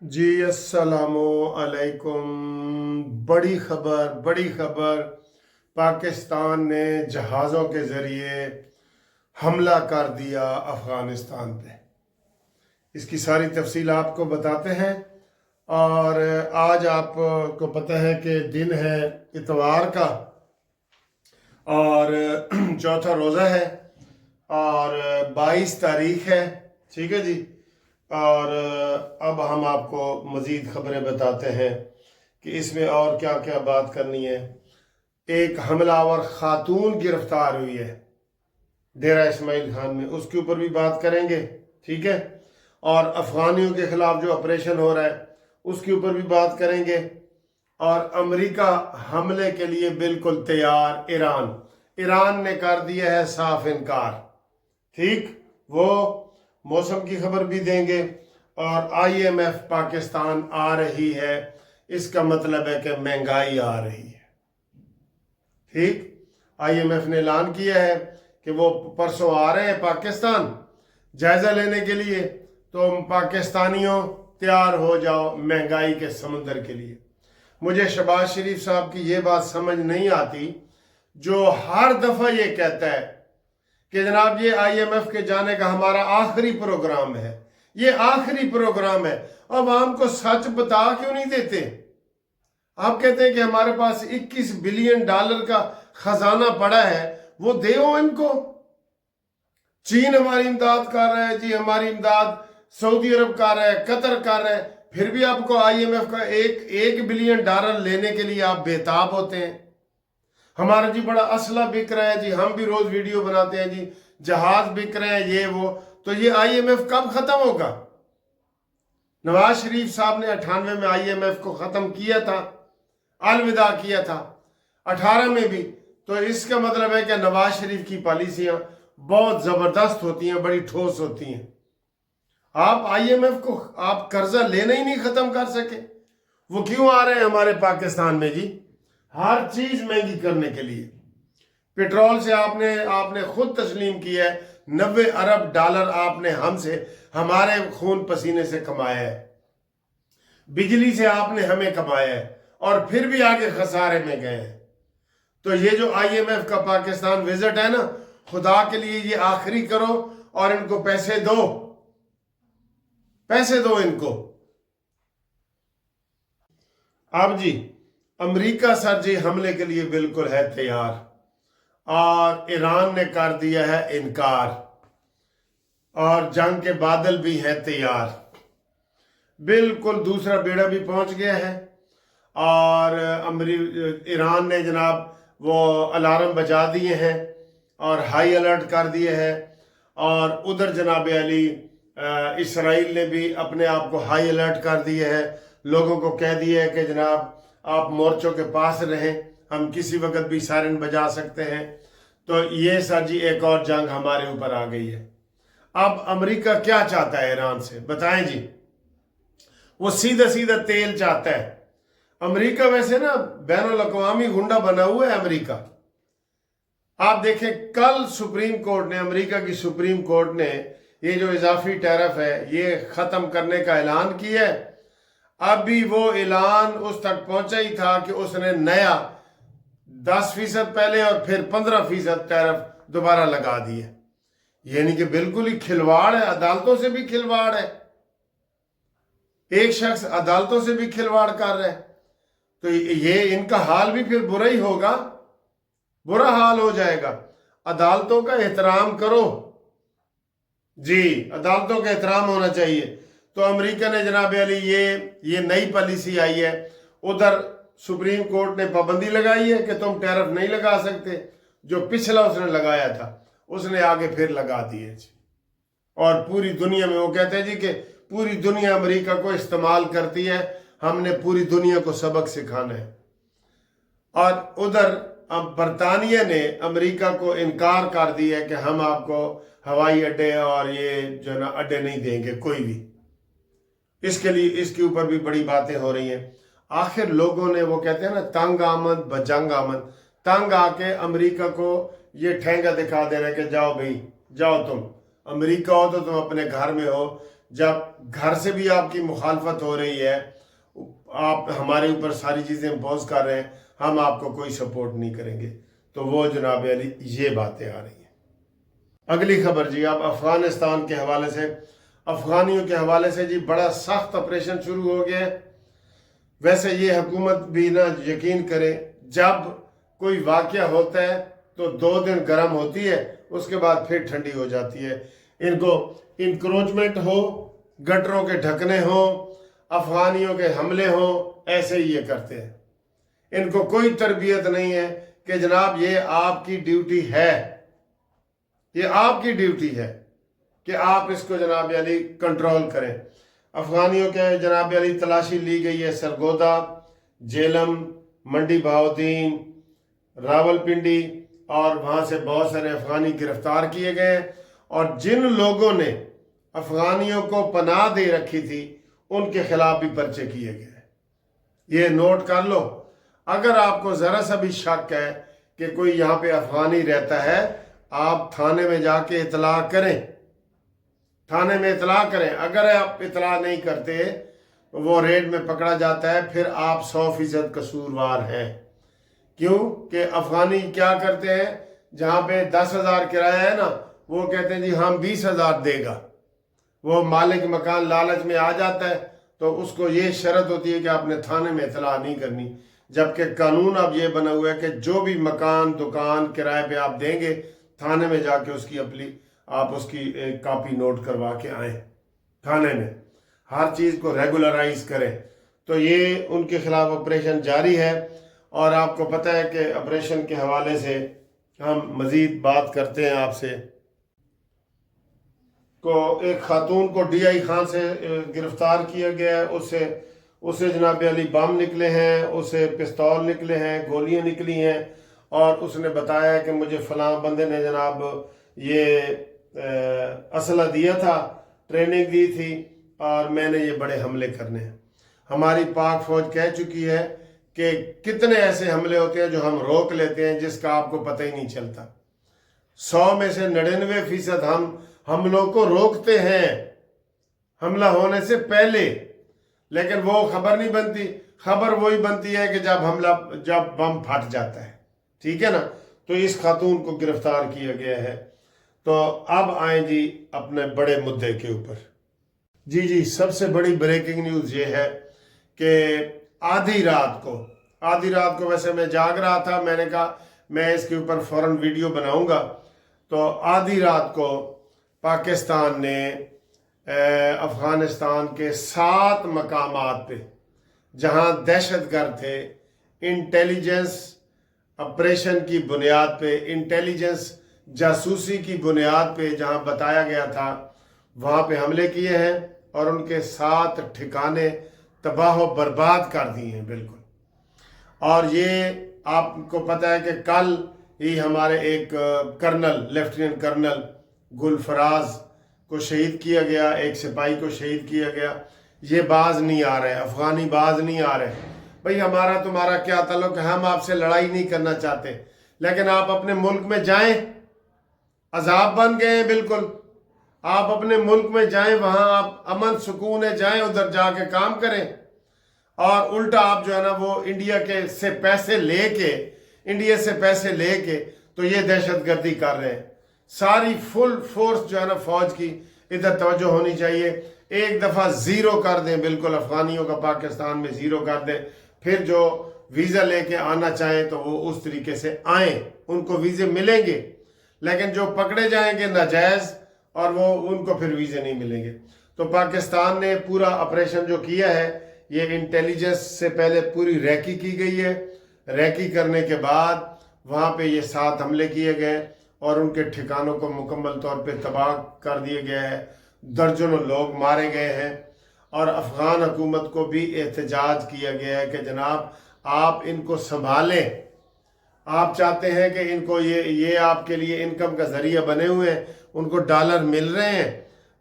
जी अस्सलामु अलैकुम। बड़ी खबर। पाकिस्तान ने जहाज़ों के ज़रिए हमला कर दिया अफ़गानिस्तान पे। इसकी सारी तफसील आपको बताते हैं। और आज आपको पता है कि दिन है इतवार का और चौथा रोज़ा है और 22 तारीख है। ठीक है जी। और अब हम आपको मज़ीद खबरें बताते हैं कि इसमें और क्या क्या बात करनी है। एक हमलावर खातून गिरफ्तार हुई है डेरा इस्माइल खान में, उसके ऊपर भी बात करेंगे। ठीक है। और अफ़गानियों के ख़िलाफ़ जो ऑपरेशन हो रहा है उसके ऊपर भी बात करेंगे। और अमेरिका हमले के लिए बिल्कुल तैयार। ईरान ने कर दिया है साफ इनकार। ठीक। वो मौसम की खबर भी देंगे। और IMF पाकिस्तान आ रही है, इसका मतलब है कि महंगाई आ रही है। ठीक। IMF ने ऐलान किया है कि वो परसों आ रहे हैं पाकिस्तान जायजा लेने के लिए। तो पाकिस्तानियों तैयार हो जाओ महंगाई के समुंदर के लिए। मुझे शहबाज शरीफ साहब की ये बात समझ नहीं आती जो हर दफा ये कहता है कि जनाब ये IMF के जाने का हमारा आखिरी प्रोग्राम है, ये आखिरी प्रोग्राम है। अब हमको सच बता क्यों नहीं देते? आप कहते हैं कि हमारे पास 21 बिलियन डॉलर का खजाना पड़ा है, वो देओ इनको। चीन हमारी इमदाद कर रहा है जी, हमारी इमदाद सऊदी अरब कर रहा है, कतर कर रहा है, फिर भी आपको IMF का एक बिलियन डॉलर लेने के लिए आप बेताब होते हैं। हमारा जी बड़ा असला बिक रहा है जी, हम भी रोज वीडियो बनाते हैं जी, जहाज बिक रहे हैं, ये वो। तो ये IMF कब खत्म होगा? नवाज शरीफ साहब ने 98 में IMF को खत्म किया था, अलविदा किया था, 18 में भी। तो इसका मतलब है कि नवाज शरीफ की पॉलिसियां बहुत जबरदस्त होती हैं, बड़ी ठोस होती हैं। आप IMF को आप कर्जा लेना ही नहीं खत्म कर सके। वो क्यों आ रहे हैं हमारे पाकिस्तान में जी? हर चीज महंगी करने के लिए। पेट्रोल से आपने खुद तस्लीम किया है 90 अरब डॉलर आपने हमसे, हमारे खून पसीने से कमाया है। बिजली से आपने हमें कमाया है और फिर भी आगे खसारे में गए हैं। तो ये जो IMF का पाकिस्तान विजिट है ना, खुदा के लिए ये आखिरी करो और इनको पैसे दो, पैसे दो इनको। अब जी अमेरिका सर जी हमले के लिए बिल्कुल है तैयार और ईरान ने कर दिया है इनकार और जंग के बादल भी हैं तैयार। बिल्कुल दूसरा बेड़ा भी पहुंच गया है और ईरान ने जनाब वो अलार्म बजा दिए हैं और हाई अलर्ट कर दिए हैं। और उधर जनाब अली इसराइल ने भी अपने आप को हाई अलर्ट कर दिए है, लोगों को कह दिया है कि जनाब आप मोर्चों के पास रहें, हम किसी वक्त भी सायरन बजा सकते हैं। तो ये सर जी एक और जंग हमारे ऊपर आ गई है। अब अमेरिका क्या चाहता है ईरान से, बताएं जी? वो सीधा सीधा तेल चाहता है। अमेरिका वैसे ना बैनुल अक़वामी गुंडा बना हुआ है अमेरिका। आप देखें कल सुप्रीम कोर्ट ने, अमेरिका की सुप्रीम कोर्ट ने ये जो इजाफी टैरिफ है ये खत्म करने का ऐलान किया है। अभी वो ऐलान उस तक पहुंचा ही था कि उसने नया 10% पहले और फिर 15% टैरिफ दोबारा लगा दिए। यानी कि बिल्कुल ही खिलवाड़ है, अदालतों से भी खिलवाड़ है। एक शख्स अदालतों से भी खिलवाड़ कर रहा है। तो ये इनका हाल भी फिर बुरा ही होगा, बुरा हाल हो जाएगा। अदालतों का एहतराम करो जी, अदालतों का एहतराम होना चाहिए। तो अमेरिका ने जनाब अली ये नई पॉलिसी आई है। उधर सुप्रीम कोर्ट ने पाबंदी लगाई है कि तुम टैरिफ नहीं लगा सकते, जो पिछला उसने लगाया था उसने आगे फिर लगा दिए जी। और पूरी दुनिया में वो कहते हैं जी कि पूरी दुनिया अमेरिका को इस्तेमाल करती है, हमने पूरी दुनिया को सबक सिखाना है। और उधर अब बरतानिया ने अमेरिका को इनकार कर दिया है कि हम आपको हवाई अड्डे और ये जो ना अड्डे नहीं देंगे कोई भी। इसके लिए इसके ऊपर भी बड़ी बातें हो रही हैं। आखिर लोगों ने, वो कहते हैं ना तंग आमद बजंग आमद, तंग आके अमेरिका को ये ठेंगा दिखा दे रहे कि जाओ भाई जाओ, तुम अमेरिका हो तो तुम अपने घर में हो, जब घर से भी आपकी मुखालफत हो रही है, आप हमारे ऊपर सारी चीज़ें इम्पोज कर रहे हैं, हम आपको कोई सपोर्ट नहीं करेंगे। तो वो जनाब अली ये बातें आ रही हैं। अगली खबर जी, आप अफ़गानिस्तान के हवाले से, अफ़गानियों के हवाले से जी बड़ा सख्त ऑपरेशन शुरू हो गया है। वैसे ये हुकूमत भी ना यकीन करे, जब कोई वाक़या होता है तो 2 दिन गर्म होती है, उसके बाद फिर ठंडी हो जाती है। इनको इंक्रोचमेंट हो, गटरों के ढकने हो, अफ़गानियों के हमले हो, ऐसे ही ये करते हैं। इनको कोई तरबियत नहीं है कि जनाब ये आपकी ड्यूटी है, ये आपकी ड्यूटी है कि आप इसको जनाब अली कंट्रोल करें। अफ़गानियों के जनाब अली तलाशी ली गई है सरगोदा, जेलम, मंडी बहाउद्दीन, रावलपिंडी, और वहाँ से बहुत सारे अफ़गानी गिरफ्तार किए गए। और जिन लोगों ने अफ़गानियों को पनाह दे रखी थी उनके खिलाफ भी पर्चे किए गए। ये नोट कर लो। अगर आपको ज़रा सा भी शक है कि कोई यहाँ पे अफ़गानी रहता है, आप थाने में जाके इतला करें, थाने में इतला करें। अगर आप इतला नहीं करते तो वो रेड में पकड़ा जाता है, फिर आप 100% कसूरवार हैं। क्यों कि अफ़गानी क्या करते हैं, जहाँ पे 10,000 किराया है ना, वो कहते हैं जी हम 20,000 देगा। वो मालिक मकान लालच में आ जाता है, तो उसको ये शर्त होती है कि आपने थाने में इतला नहीं करनी। जबकि कानून अब ये बना हुआ है कि जो भी मकान दुकान किराए पे आप देंगे, थाने में जाके उसकी आप उसकी कॉपी नोट करवा के आए थाने में, हर चीज़ को रेगुलराइज करें। तो ये उनके खिलाफ ऑपरेशन जारी है। और आपको पता है कि ऑपरेशन के हवाले से हम मज़ीद बात करते हैं आपसे। को एक खातून को DI खान से गिरफ्तार किया गया है। उससे जनाब अली बम निकले हैं, उससे पिस्तौल निकले हैं, गोलियां निकली हैं, और उसने बताया कि मुझे फलां बंदे ने जनाब ये असला दिया था, ट्रेनिंग दी थी, और मैंने ये बड़े हमले करने हैं। हमारी पाक फौज कह चुकी है कि कितने ऐसे हमले होते हैं जो हम रोक लेते हैं, जिसका आपको पता ही नहीं चलता। 100 में से 99% हम हमलों को रोकते हैं हमला होने से पहले, लेकिन वो खबर नहीं बनती। खबर वही बनती है कि जब बम फट जाता है। ठीक है ना। तो इस खातून को गिरफ्तार किया गया है। तो अब आए जी अपने बड़े मुद्दे के ऊपर। जी, सबसे बड़ी ब्रेकिंग न्यूज़ ये है कि आधी रात को वैसे मैं जाग रहा था, मैंने कहा मैं इसके ऊपर फौरन वीडियो बनाऊंगा। तो आधी रात को पाकिस्तान ने अफ़गानिस्तान के 7 मकामात पे, जहां दहशतगर्द थे, इंटेलिजेंस ऑपरेशन की बुनियाद पे, इंटेलिजेंस जासूसी की बुनियाद पे जहां बताया गया था, वहां पे हमले किए हैं और उनके 7 ठिकाने तबाह व बर्बाद कर दिए हैं बिल्कुल। और ये आपको पता है कि कल ही हमारे एक कर्नल, लेफ्टिनेंट कर्नल गुलफराज को शहीद किया गया, एक सिपाही को शहीद किया गया। ये बाज नहीं आ रहे, अफ़गानी बाज नहीं आ रहे। भाई हमारा तुम्हारा क्या ताल्लुक है, हम आपसे लड़ाई नहीं करना चाहते, लेकिन आप अपने मुल्क में जाएं। अजाब बन गए हैं बिल्कुल। आप अपने मुल्क में जाएं, वहां आप अमन सुकून है, जाएं उधर जाके काम करें। और उल्टा आप जो है ना वो इंडिया से पैसे लेके तो ये दहशतगर्दी कर रहे हैं। सारी फुल फोर्स जो है ना फौज की इधर तवज्जो होनी चाहिए। एक दफ़ा ज़ीरो कर दें, बिल्कुल अफ़गानियों का पाकिस्तान में ज़ीरो कर दें। फिर जो वीज़ा लेके आना चाहें तो वो उस तरीके से आएँ, उनको वीज़े मिलेंगे। लेकिन जो पकड़े जाएंगे नाजायज़, और वो उनको फिर वीज़े नहीं मिलेंगे। तो पाकिस्तान ने पूरा ऑपरेशन जो किया है, ये इंटेलिजेंस से पहले पूरी रैकी की गई है। रैकी करने के बाद वहाँ पे ये 7 हमले किए गए और उनके ठिकानों को मुकम्मल तौर पे तबाह कर दिया गया है। दर्जनों लोग मारे गए हैं और अफ़गान हुकूमत को भी एहतजाज किया गया है कि जनाब आप इनको संभालें। आप चाहते हैं कि इनको ये आपके लिए इनकम का ज़रिया बने हुए हैं, उनको डॉलर मिल रहे हैं,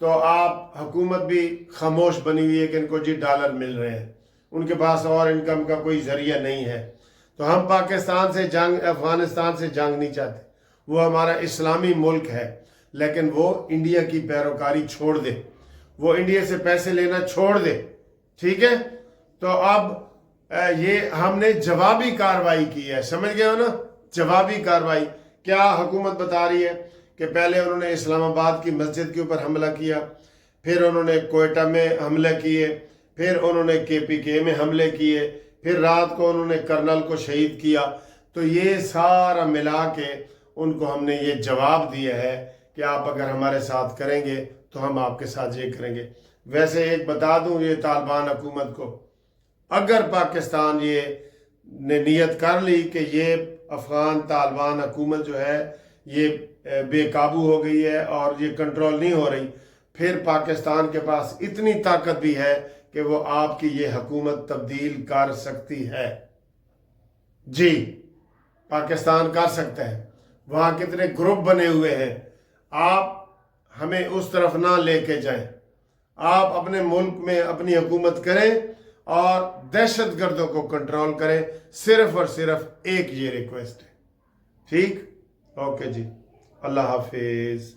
तो आप हुकूमत भी खामोश बनी हुई है कि इनको जी डॉलर मिल रहे हैं, उनके पास और इनकम का कोई ज़रिया नहीं है। तो हम पाकिस्तान से अफ़गानिस्तान से जंग नहीं चाहते। वो हमारा इस्लामी मुल्क है, लेकिन वो इंडिया की पैरोकारी छोड़ दे। वो इंडिया से पैसे लेना छोड़ दे, ठीक है। तो अब ये हमने जवाबी कार्रवाई की है, समझ गए हो ना, जवाबी कार्रवाई। क्या हुकूमत बता रही है कि पहले उन्होंने इस्लामाबाद की मस्जिद के ऊपर हमला किया, फिर उन्होंने कोयटा में हमले किए, फिर उन्होंने KPK में हमले किए, फिर रात को उन्होंने कर्नल को शहीद किया। तो ये सारा मिला के उनको हमने ये जवाब दिया है कि आप अगर हमारे साथ करेंगे तो हम आपके साथ ये करेंगे। वैसे एक बता दूं ये तालिबान हुकूमत को, अगर पाकिस्तान ये ने नियत कर ली कि ये अफ़गान तालिबान हुकूमत जो है ये बेकाबू हो गई है और ये कंट्रोल नहीं हो रही, फिर पाकिस्तान के पास इतनी ताकत भी है कि वो आपकी ये हुकूमत तब्दील कर सकती है। जी, पाकिस्तान कर सकता है। वहाँ कितने ग्रुप बने हुए हैं, आप हमें उस तरफ ना लेके जाएं। आप अपने मुल्क में अपनी हुकूमत करें और दहशत गर्दों को कंट्रोल करें, सिर्फ और सिर्फ एक ये रिक्वेस्ट है, ठीक। ओके जी, अल्लाह हाफिज।